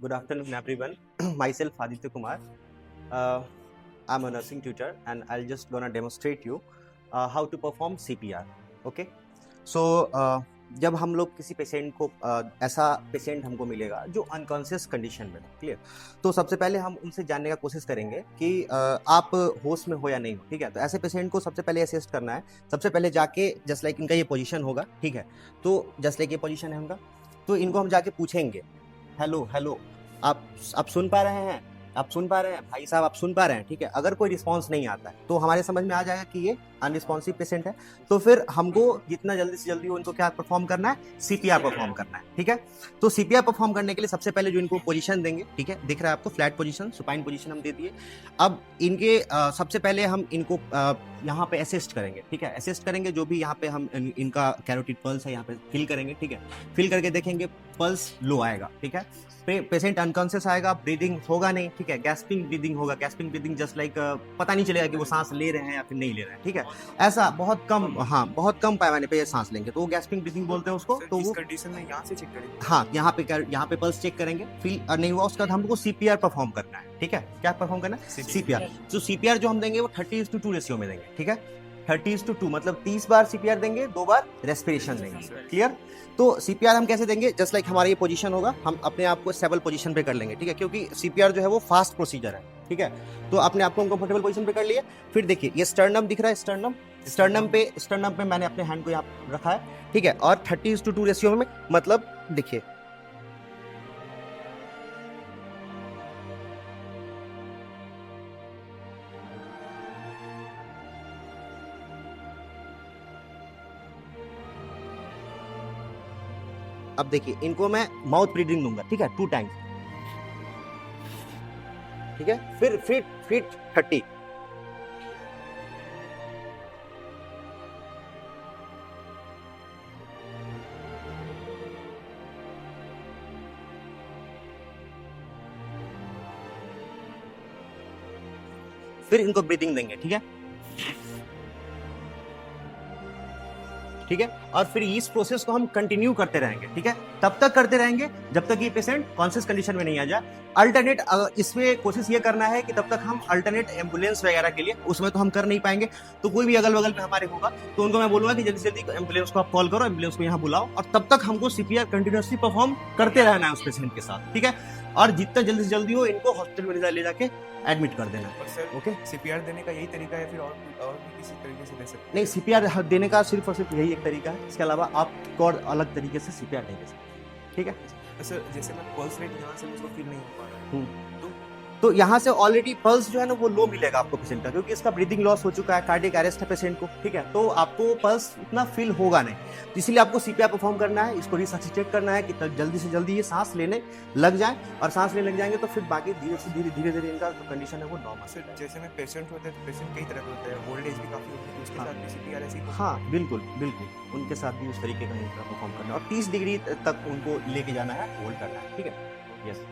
Good afternoon, everyone. Myself Aditya Kumar. I'm a nursing tutor, and I'll just gonna demonstrate you how to perform CPR. Okay. So जब हम लोग किसी patient को ऐसा patient हमको मिलेगा जो अनकॉन्शियस कंडीशन में, क्लियर, तो सबसे पहले हम उनसे जानने का कोशिश करेंगे कि आप होश में हो या नहीं हो, ठीक है। तो ऐसे पेशेंट को सबसे पहले असिस्ट करना है। सबसे पहले जाके जस्ट लाइक इनका ये पोजीशन होगा, ठीक है। तो जस्ट लाइक ये पोजीशन है उनका, तो इनको हम जाके पूछेंगे, हेलो हेलो, आप सुन पा रहे हैं, आप सुन पा रहे हैं भाई साहब, आप सुन पा रहे हैं, ठीक है। अगर कोई रिस्पांस नहीं आता है तो हमारे समझ में आ जाएगा कि ये अनरिस्पॉन्सिव पेशेंट है। तो फिर हमको जितना जल्दी से जल्दी उनको क्या परफॉर्म करना है, सीपीआर परफॉर्म करना है, ठीक है। तो सीपीआर परफॉर्म करने के लिए सबसे पहले जो इनको पोजीशन देंगे, ठीक है, दिख रहा है आपको, फ्लैट पोजीशन, सुपाइन पोजीशन हम दे दिए। अब इनके सबसे पहले हम इनको यहाँ पे असिस्ट करेंगे, ठीक है। असिस्ट करेंगे, जो भी यहाँ पे हम इनका कैरोटिड पल्स है यहाँ पे फिल करेंगे, ठीक है। फिल करके देखेंगे पल्स लो आएगा, ठीक है। पेशेंट अनकॉन्शियस आएगा, ब्रीदिंग होगा नहीं, ठीक है। गैस्पिंग ब्रीदिंग होगा, गैस्पिंग ब्रीदिंग जस्ट लाइक पता नहीं चलेगा कि वो सांस ले रहे हैं या फिर नहीं ले रहे हैं, ठीक है। ऐसा बहुत कम, हाँ, बहुत कम पैमाने पे ये सांस लेंगे तो वो गैस्पिंग ब्रीदिंग बोलते हैं उसको। तो वो कंडीशन में यहाँ से चेक करेंगे, हाँ, यहाँ पे पल्स चेक करेंगे, फिर नहीं हुआ उसके बाद हमको सीपीआर परफॉर्म करना है, ठीक है। क्या परफॉर्म करना है? सीपीआर। तो सीपीआर जो हम देंगे वो 30:2 रेशियो में देंगे, ठीक है। 30:2 मतलब 30 बार सीपीआर देंगे, 2 बार रेस्पिरेशन देंगे, क्लियर। तो सीपीआर हम कैसे देंगे? जस्ट लाइक हमारा ये पोजीशन होगा, हम अपने आप को स्टेबल पोजीशन पे कर लेंगे, ठीक है, क्योंकि सीपीआर जो है वो फास्ट प्रोसीजर है, ठीक है। तो अपने आप को कंफर्टेबल पोजीशन पे कर लिए। फिर देखिए ये स्टर्नम दिख रहा है, स्टर्नम पे मैंने अपने हैंड को यहाँ रखा है, ठीक है। और 30:2 रेशियो में, मतलब देखिए अब देखिए इनको मैं माउथ ब्रीदिंग दूंगा, ठीक है, 2 टाइम्स, ठीक है। फिर 30। फिर इनको ब्रीदिंग देंगे, ठीक है, ठीक है। और फिर इस प्रोसेस को हम कंटिन्यू करते रहेंगे, ठीक है, तब तक करते रहेंगे जब तक ये पेशेंट कॉन्शियस कंडीशन में नहीं आ जाए। अल्टरनेट इसमें कोशिश ये करना है कि तब तक हम अल्टरनेट एम्बुलेंस वगैरह के लिए, उसमें तो हम कर नहीं पाएंगे, तो कोई भी अगल बगल में हमारे होगा तो उनको मैं बोलूंगा कि जल्दी से जल्दी एम्बुलेंस को आप कॉल करो, एम्बुलेंस को यहाँ बुलाओ, और तब तक हमको सीपीआर कंटिन्यूअसली परफॉर्म करते रहना है उस पेशेंट के साथ, ठीक है। और जितना जल्दी से जल्दी हो इनको हॉस्पिटल में ले जाके एडमिट कर देना। ओके, सीपीआर देने का यही तरीका है, फिर और भी किसी तरीके से दे सकते हैं? नहीं, सीपीआर देने का सिर्फ और सिर्फ यही एक तरीका है, इसके अलावा आप और अलग तरीके से सीपीआर नहीं दे सकते, ठीक है। सर जैसे मैं पल्स रेट यहाँ से मुझको फील नहीं हो पा रहा है, तो यहाँ से ऑलरेडी पल्स जो है ना वो लो मिलेगा आपको पेशेंट का, क्योंकि इसका ब्रीदिंग लॉस हो चुका है, कार्डियक अरेस्ट है पेशेंट को, ठीक है। तो आपको पल्स उतना फील होगा नहीं, तो इसीलिए आपको सीपीआर परफॉर्म करना है, इसको रिससिटेट करना है कि जल्दी से जल्दी ये सांस लेने लग जाए, और सांस लेने लग जाएंगे तो फिर बाकी धीरे इनका जो कंडीशन है वो नॉर्मल। सर जैसे में पेशेंट होते हैं तो पेशेंट कई तरह के होते हैं, ओल्ड एज भी काफी होती है, उसके साथ भी सीपीआर ऐसी? हाँ बिल्कुल, उनके साथ भी उस तरीके का ही परफॉर्म करना है, और 30 डिग्री तक उनको लेके जाना है, होल्ड करना है, ठीक है। यस।